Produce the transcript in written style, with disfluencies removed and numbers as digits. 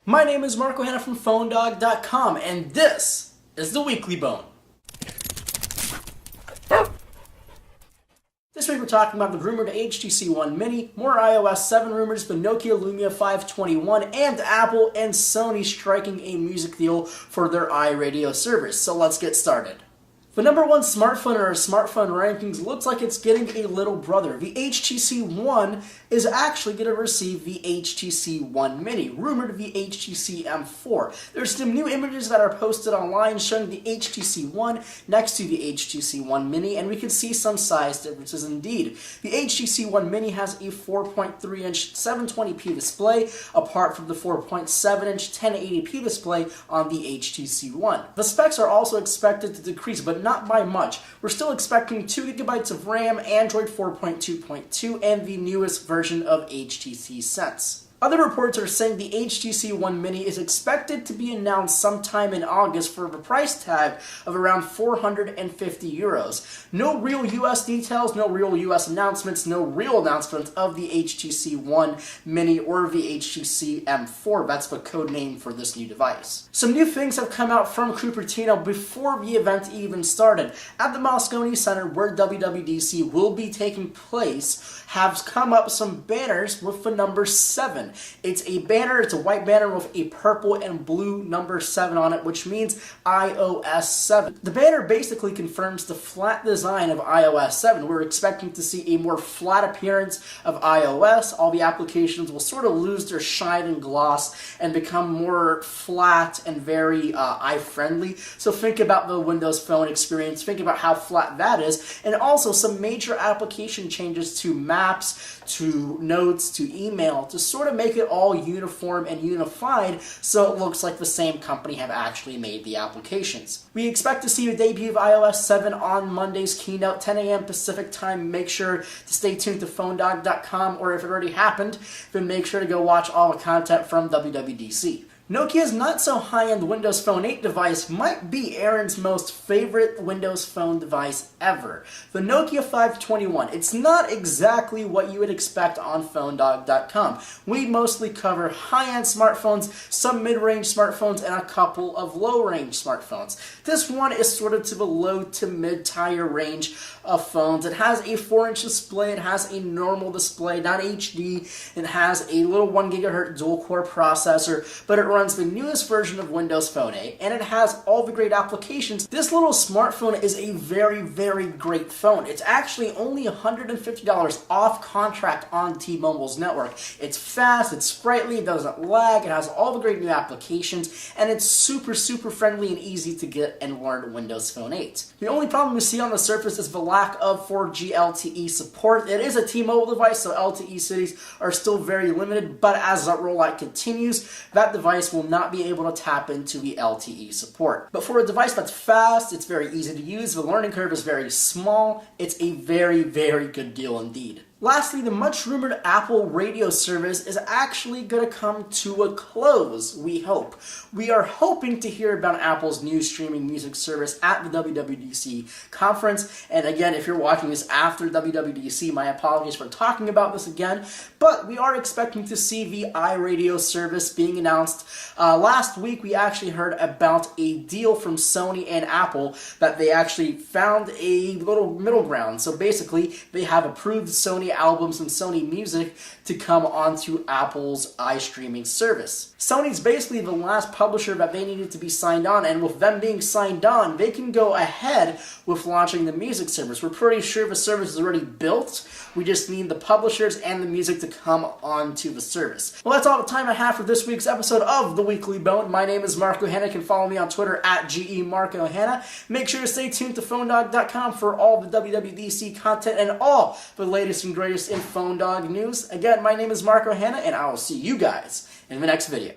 My name is Marco Hanna from PhoneDog.com, and this is the Weekly Bone. This week we're talking about the rumored HTC One Mini, more iOS 7 rumors, the Nokia Lumia 521, and Apple and Sony striking a music deal for their iRadio service. So let's get started. The number one smartphone in our smartphone rankings looks like it's getting a little brother. The HTC One is actually going to receive the HTC One Mini, rumored to be HTC M4. There's some new images that are posted online showing the HTC One next to the HTC One Mini, and we can see some size differences indeed. The HTC One Mini has a 4.3-inch 720p display, apart from the 4.7-inch 1080p display on the HTC One. The specs are also expected to decrease, but not by much. We're still expecting 2 GB of RAM, Android 4.2.2, and the newest version of HTC Sense. Other reports are saying the HTC One Mini is expected to be announced sometime in August for a price tag of around €450. No real US details, no real US announcements, no real announcements of the HTC One Mini or the HTC M4. That's the code name for this new device. Some new things have come out from Cupertino before the event even started. At the Moscone Center, where WWDC will be taking place, have come up some banners with the number 7. It's a banner, it's a white banner with a purple and blue number 7 on it, which means iOS 7. The banner basically confirms the flat design of iOS 7. We're expecting to see a more flat appearance of iOS. All the applications will sort of lose their shine and gloss and become more flat and very eye-friendly. So think about the Windows Phone experience, think about how flat that is, and also some major application changes to Maps, to Notes, to email, to sort of make it all uniform and unified so it looks like the same company have actually made the applications. We expect to see the debut of iOS 7 on Monday's keynote, 10 a.m. Pacific time. Make sure to stay tuned to PhoneDog.com, or if it already happened, then make sure to go watch all the content from WWDC. Nokia's not-so-high-end Windows Phone 8 device might be Aaron's most favorite Windows Phone device ever. The Nokia 521. It's not exactly what you would expect on PhoneDog.com. We mostly cover high-end smartphones, some mid-range smartphones, and a couple of low-range smartphones. This one is sort of to the low to mid-tier range of phones. It has a 4-inch display, it has a normal display, not HD, it has a little 1 GHz dual-core processor, but it runs the newest version of Windows Phone 8, and it has all the great applications. This little smartphone is a very, very great phone. It's actually only $150 off contract on T-Mobile's network. It's fast, it's sprightly, it doesn't lag, it has all the great new applications, and it's super, super friendly and easy to get and learn Windows Phone 8. The only problem we see on the surface is the lack of 4G LTE support. It is a T-Mobile device, so LTE cities are still very limited, but as that rollout continues, that device will not be able to tap into the LTE support. But for a device that's fast, it's very easy to use, the learning curve is very small, it's a very, very good deal indeed. Lastly, the much-rumored Apple radio service is actually going to come to a close, we hope. We are hoping to hear about Apple's new streaming music service at the WWDC conference. And again, if you're watching this after WWDC, my apologies for talking about this again. But we are expecting to see the iRadio service being announced. Last week, we actually heard about a deal from Sony and Apple that they actually found a little middle ground. So basically, they have approved Sony albums and Sony music to come onto Apple's iStreaming service. Sony's basically the last publisher that they needed to be signed on, and with them being signed on, they can go ahead with launching the music service. We're pretty sure the service is already built. We just need the publishers and the music to come onto the service. Well, that's all the time I have for this week's episode of The Weekly Bone. My name is Marco Hanna. You can follow me on Twitter at @GEMarcoHanna. Make sure to stay tuned to PhoneDog.com for all the WWDC content and all the latest and greatest in Phone Dog news. Again, my name is Marco Hanna, and I will see you guys in the next video.